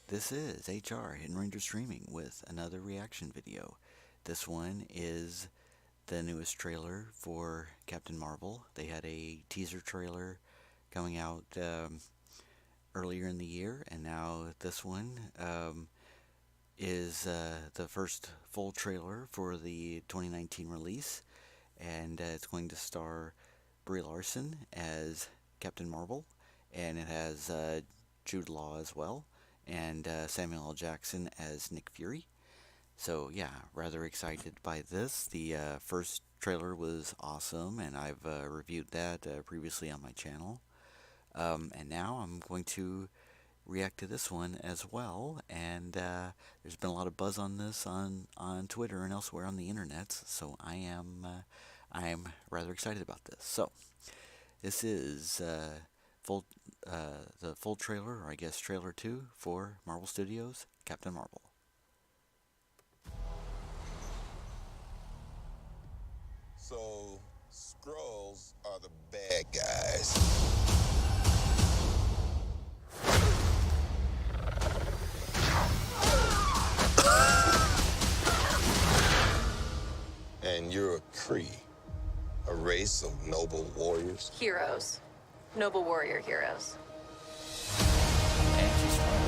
This is HR Hidden Ranger Streaming with another reaction video. This one is the newest trailer for Captain Marvel. They had a teaser trailer coming out earlier in the year, and now this one is the first full trailer for the 2019 release, and it's going to star Brie Larson as Captain Marvel, and it has Jude Law as well, and Samuel L. Jackson as Nick Fury. So yeah, rather excited by this. The first trailer was awesome, and I've reviewed that previously on my channel. And now I'm going to react to this one as well. And there's been a lot of buzz on this on Twitter and elsewhere on the internet. So I am rather excited about this. So this is full the full trailer, or I guess trailer 2 for Marvel Studios' Captain Marvel. So, Skrulls are the bad guys. And you're a Kree, a race of noble warriors. Heroes. Noble warrior heroes. And she's fun.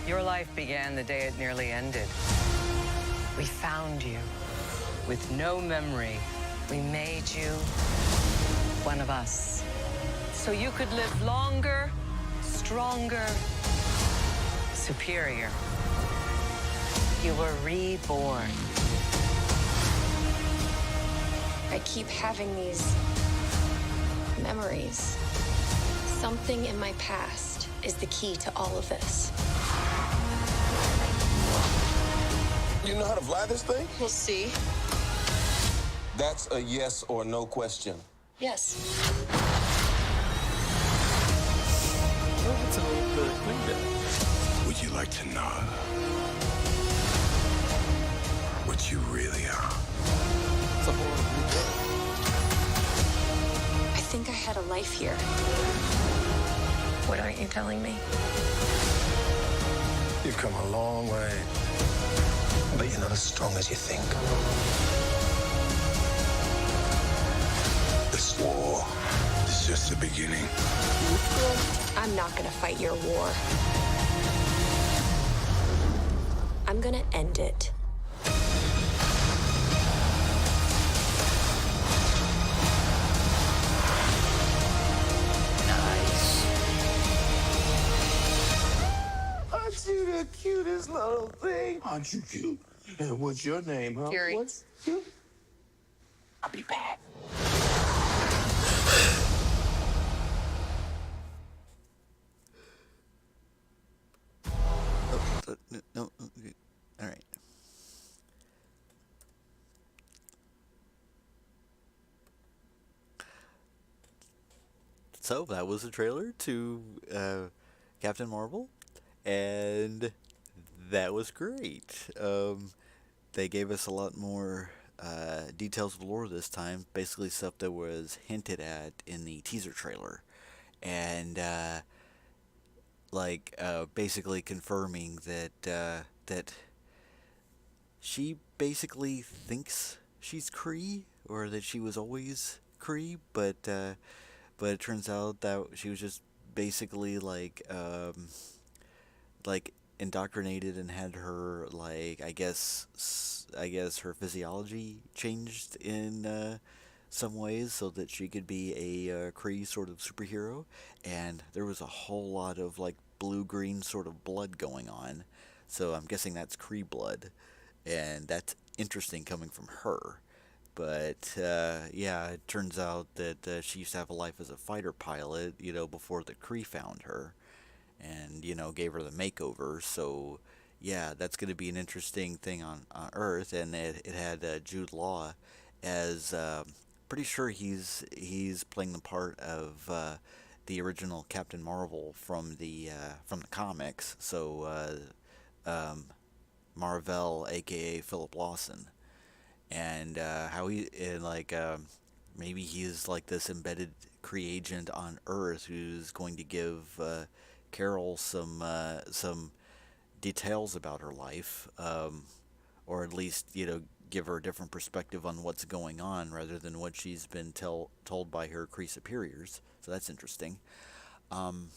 Your life began the day it nearly ended. We found you with no memory. We made you one of us. So you could live longer, stronger, superior. You were reborn. I keep having these memories. Something in my past is the key to all of this. You know how to fly this thing? We'll see. That's a yes or no question. Yes. Oh, it's a little bit cleaned. Would you like to know what you really are? It's a horrible day. I think I had a life here. What aren't you telling me? You've come a long way, but you're not as strong as you think. This war is just the beginning. I'm not gonna fight your war. I'm gonna end it. Nice. Aren't you the cutest little thing? Aren't you cute? And what's your name, huh? Fury. What's cute? I'll be back. No, all right. So that was the trailer to Captain Marvel, and that was great. They gave us a lot more details of lore this time, basically stuff that was hinted at in the teaser trailer, and basically confirming that she basically thinks she's Kree, or that she was always Kree, but it turns out that she was just basically like indoctrinated and had her, like, I guess her physiology changed in some ways so that she could be a Kree sort of superhero, and there was a whole lot of like blue-green sort of blood going on, so I'm guessing that's Kree blood, and that's interesting coming from her. But yeah, it turns out that she used to have a life as a fighter pilot, before the Kree found her, and gave her the makeover. So yeah, that's going to be an interesting thing on Earth. And it had Jude Law as pretty sure he's playing the part of the original Captain Marvel from the comics. So mar-vell, aka Philip Lawson, and how he maybe he's like this embedded Kree agent on Earth who's going to give Carol some details about her life, or at least give her a different perspective on what's going on rather than what she's been told by her Kree superiors. So that's interesting. Um,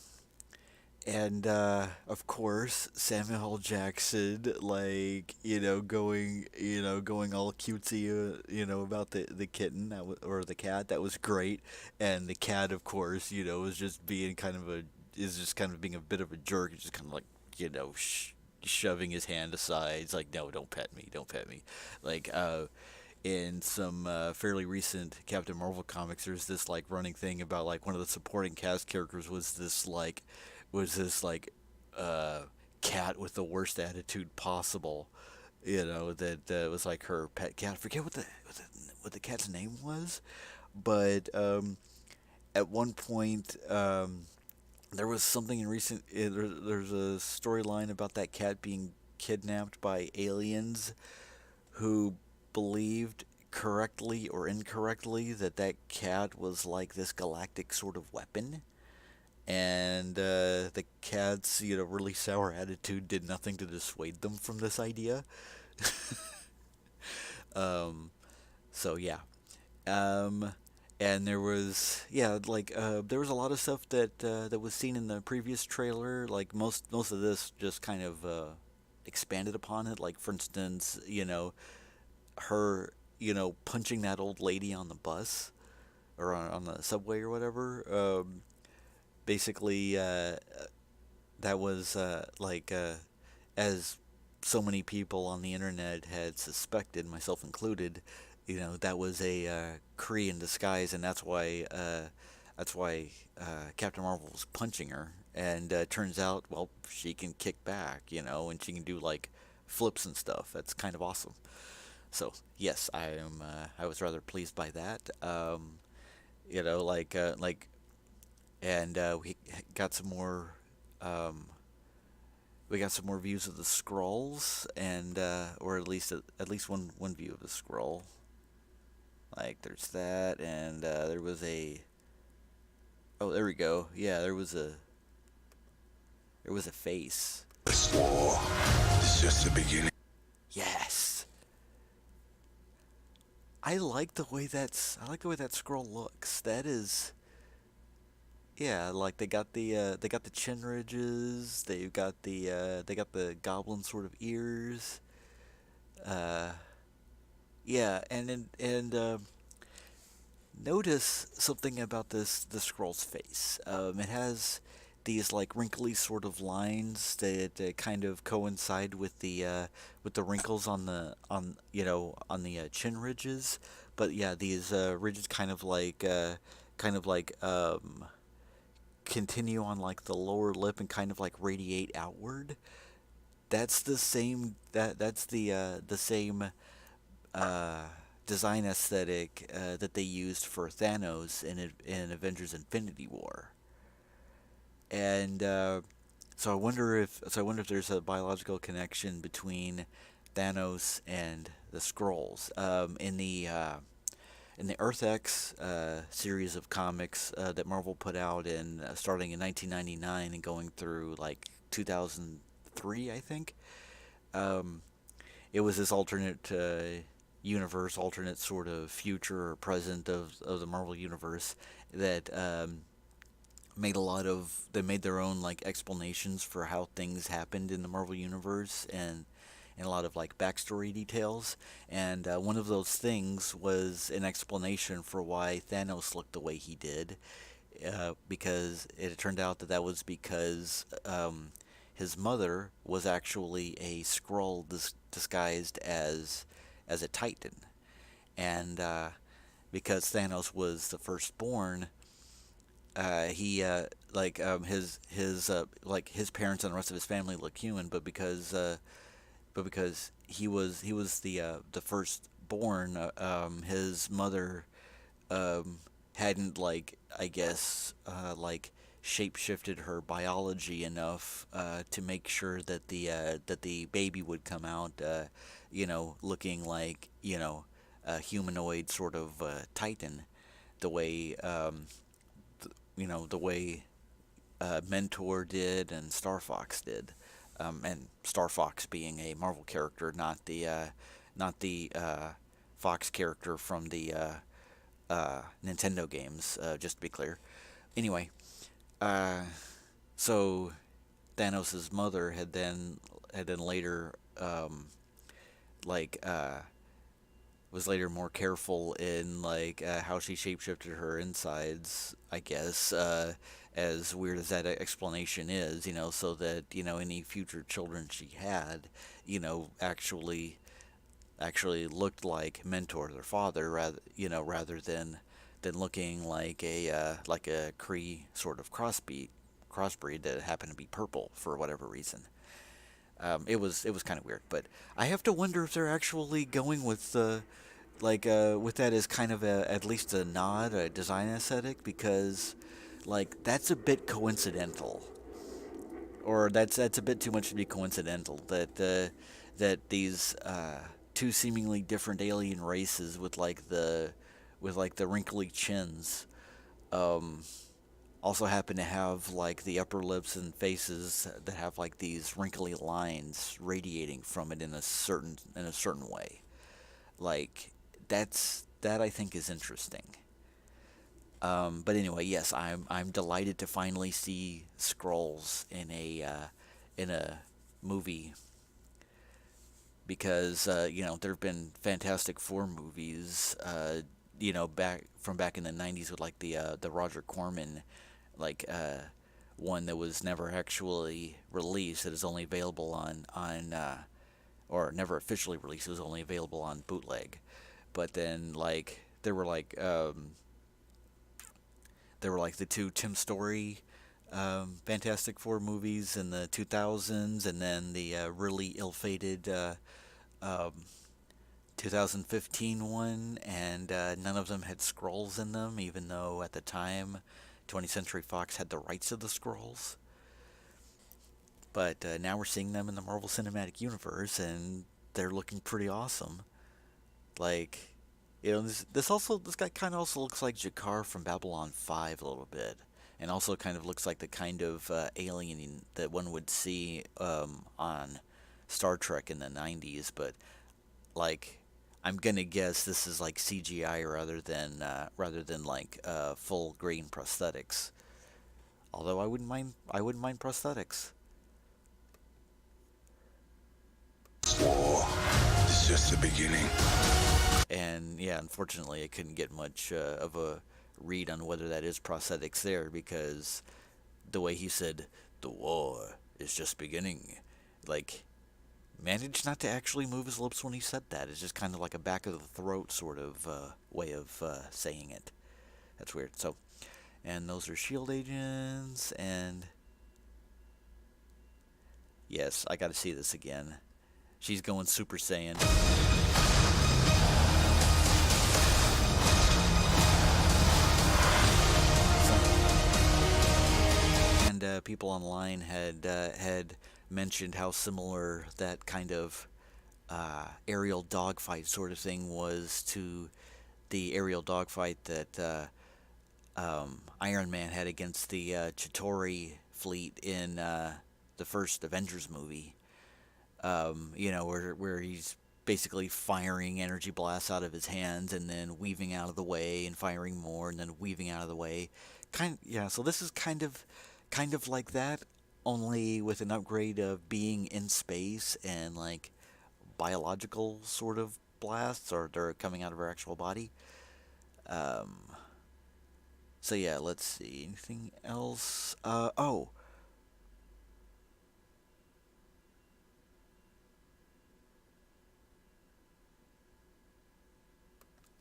and of course, Samuel L. Jackson, like going all cutesy, about the kitten or the cat. That was great. And the cat, of course, is just being kind of being a bit of a jerk. It's just kind of like shoving his hand aside. It's like, no, don't pet me, don't pet me. Like in some fairly recent Captain Marvel comics, there's this like running thing about like one of the supporting cast characters was this uh, cat with the worst attitude possible. That was like her pet cat. I forget what the cat's name was, but at one point there was something in recent. There's a storyline about that cat being kidnapped by aliens who believed correctly or incorrectly that cat was like this galactic sort of weapon, and the cat's really sour attitude did nothing to dissuade them from this idea. um, so yeah, um, and there was a lot of stuff that was seen in the previous trailer. Like most of this just kind of expanded upon it. Like for instance, her punching that old lady on the bus or on the subway or whatever. Basically, that was as so many people on the internet had suspected, myself included. That was a Kree in disguise, and that's why Captain Marvel was punching her. And turns out, well, she can kick back, and she can do like flips and stuff. That's kind of awesome. So yes, I was rather pleased by that. Like and got some more. We got some more views of the Skrulls, and or at least one view of the Skrull. Like there's that, and there was a. Oh, there we go. Yeah, there was a face. This war is just the beginning. Yes. I like the way that Skrull looks. That is. Yeah, like they got the chin ridges. They got the goblin sort of ears. Uh, yeah, and notice something about the scroll's face. It has these like wrinkly sort of lines that kind of coincide with the wrinkles on the chin ridges. But yeah, these ridges kind of like continue on like the lower lip and kind of like radiate outward. That's the same uh, design aesthetic that they used for Thanos in Avengers Infinity War. And so I wonder if there's a biological connection between Thanos and the Skrulls. In the Earth X series of comics that Marvel put out in starting in 1999 and going through like 2003, I think. Um, it was this alternate universe, alternate sort of future or present of the Marvel universe that they made their own like explanations for how things happened in the Marvel universe, and a lot of like backstory details. And one of those things was an explanation for why Thanos looked the way he did, because it turned out that was because his mother was actually a Skrull disguised as a Titan, and because Thanos was the firstborn, he his parents and the rest of his family look human, but because he was the firstborn, his mother hadn't like I guess like shapeshifted her biology enough to make sure that the baby would come out looking like a humanoid sort of Titan. the way the way Mentor did and Star Fox did, and Star Fox being a Marvel character, not the Fox character from the Nintendo games. Just to be clear. Anyway, uh, so Thanos' mother had then later like was later more careful in like how she shapeshifted her insides, I guess, as weird as that explanation is, so that, any future children she had, actually looked like Mentor, their father, rather than looking like a Kree sort of crossbreed that happened to be purple for whatever reason. It was kind of weird, but I have to wonder if they're actually going with with that as kind of at least a nod, a design aesthetic, because that's a bit coincidental, or that's a bit too much to be coincidental that these two seemingly different alien races with the wrinkly chins um, also happen to have the upper lips and faces that have these wrinkly lines radiating from it in a certain way. Like that I think is interesting. But anyway, yes, I'm delighted to finally see Skrulls in a movie, because there have been Fantastic Four movies, back in the '90s with the Roger Corman like one that was never actually released. That is only available on or never officially released. It was only available on bootleg. But then there were the two Tim Story Fantastic Four movies in the 2000s, and then the really ill-fated um, 2015 one, and none of them had Skrulls in them, even though at the time 20th Century Fox had the rights to the Skrulls. But now we're seeing them in the Marvel Cinematic Universe, and they're looking pretty awesome. Like, this guy kind of also looks like Jakar from Babylon 5 a little bit, and also kind of looks like the kind of alien that one would see on Star Trek in the 90s. But like, I'm gonna guess this is like CGI rather than full grain prosthetics. Although I wouldn't mind prosthetics. War is just the beginning. And yeah, unfortunately, I couldn't get much of a read on whether that is prosthetics there, because the way he said, "The war is just beginning," like, managed not to actually move his lips when he said that. It's just kind of like a back of the throat sort of way of saying it. That's weird. So, and those are shield agents, and yes, I got to see this again. She's going Super Saiyan. And people online had mentioned how similar that kind of aerial dogfight sort of thing was to the aerial dogfight that Iron Man had against the Chitauri fleet in the first Avengers movie. Where he's basically firing energy blasts out of his hands and then weaving out of the way and firing more and then weaving out of the way. So this is kind of like that, only with an upgrade of being in space and like biological sort of blasts, or they're coming out of her actual body. So yeah, let's see. Anything else? Oh.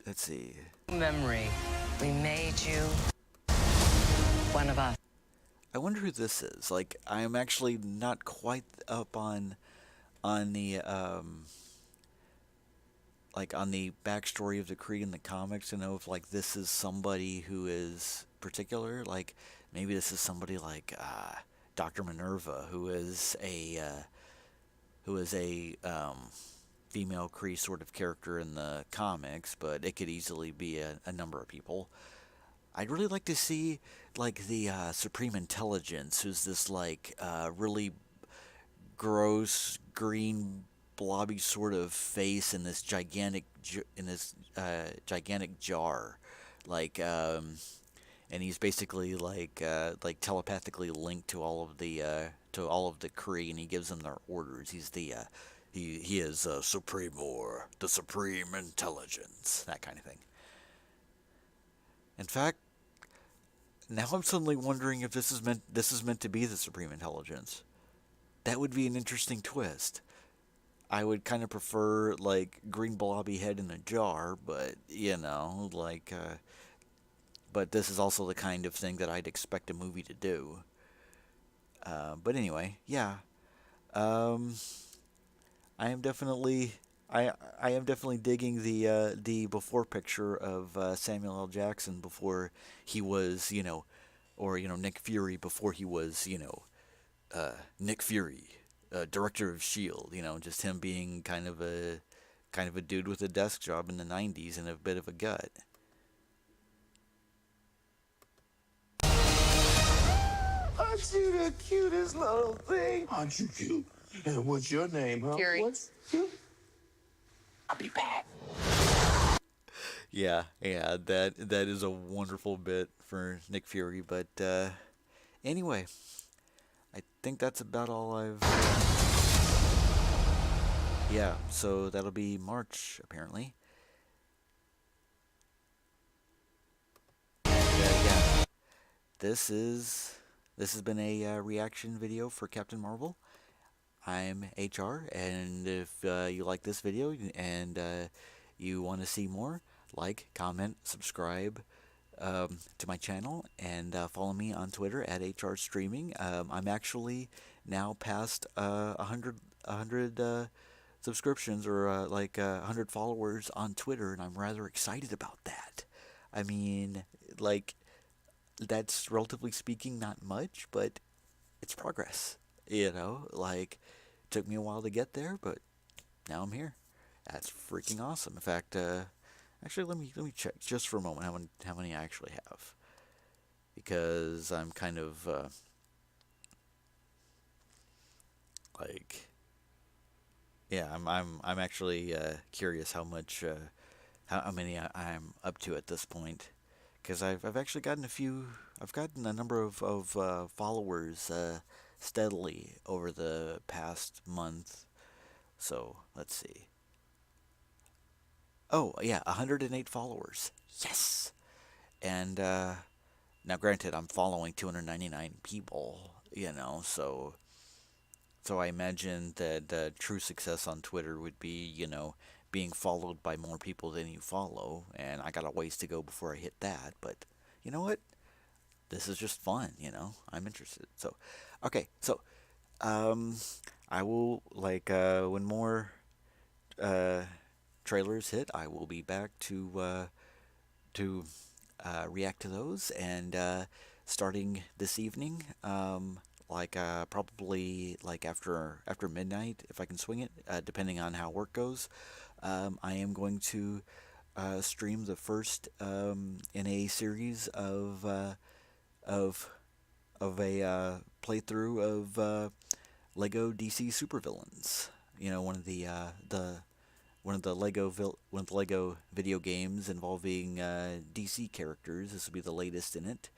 Let's see. Memory. We made you one of us. I wonder who this is. Like, I'm actually not quite up on the on the backstory of the Kree in the comics to know if this is somebody who is particular. Like, maybe this is somebody like Dr. Minerva, who is a female Kree sort of character in the comics, but it could easily be a number of people. I'd really like to see like the Supreme Intelligence, who's this like really gross green blobby sort of face in this gigantic jar, like and he's basically like telepathically linked to all of the Kree, and he gives them their orders. He's the he is Supreme, or the Supreme Intelligence, that kind of thing. In fact, now I'm suddenly wondering if this is meant to be the Supreme Intelligence. That would be an interesting twist. I would kind of prefer like green blobby head in a jar, but but this is also the kind of thing that I'd expect a movie to do. But anyway, yeah. Um, I am definitely I am definitely digging the before picture of Samuel L. Jackson before he was, or Nick Fury before he was, Nick Fury, director of Shield. Just him being kind of a dude with a desk job in the '90s and a bit of a gut. Aren't you the cutest little thing? Aren't you cute? And what's your name, huh? Fury. What's you? I'll be back. Yeah, that is a wonderful bit for Nick Fury. But anyway, I think that's about all I've. Yeah, so that'll be March apparently. Yeah, this has been a reaction video for Captain Marvel. I'm HR, and if you like this video and you want to see more, like, comment, subscribe to my channel, and follow me on Twitter at HR Streaming. I'm actually now past 100 subscriptions, or 100 followers on Twitter, and I'm rather excited about that. I mean, like, that's relatively speaking not much, but it's progress. Like, took me a while to get there, but now I'm here. That's freaking awesome. In fact, actually, let me check just for a moment how many I actually have, because I'm kind of like, yeah, I'm actually curious how much how many I'm up to at this point, because I've actually gotten I've gotten a number of followers steadily over the past month. So let's see. Oh yeah, 108 followers. Yes. And now, granted, I'm following 299 people. So I imagine that true success on Twitter would be, being followed by more people than you follow, and I got a ways to go before I hit that. But you know what? This is just fun. I'm interested. So, okay, so I will, when more trailers hit, I will be back to react to those, and starting this evening, probably after midnight, if I can swing it, depending on how work goes. I am going to stream the first in a series of a playthrough of Lego DC Supervillains. One of the Lego video games involving DC characters. This will be the latest in it,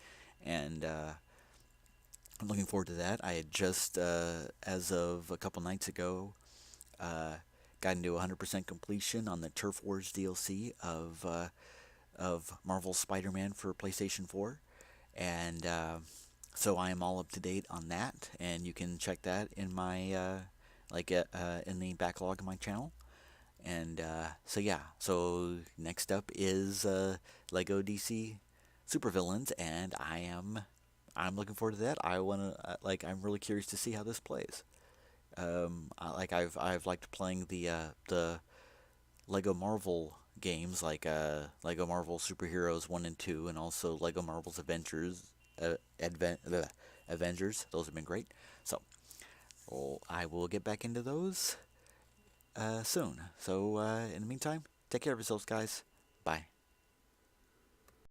and I'm looking forward to that. I had just, as of a couple nights ago, got into 100% completion on the Turf Wars DLC of Marvel's Spider-Man for PlayStation 4, and so I am all up to date on that, and you can check that in my in the backlog of my channel. And so yeah, so next up is Lego DC Supervillains, and I'm looking forward to that. I'm really curious to see how this plays. I've liked playing the Lego Marvel games, like Lego Marvel Superheroes 1 and 2, and also Lego Marvel's Avengers. Those have been great. So I will get back into those soon. So in the meantime, take care of yourselves, guys. Bye.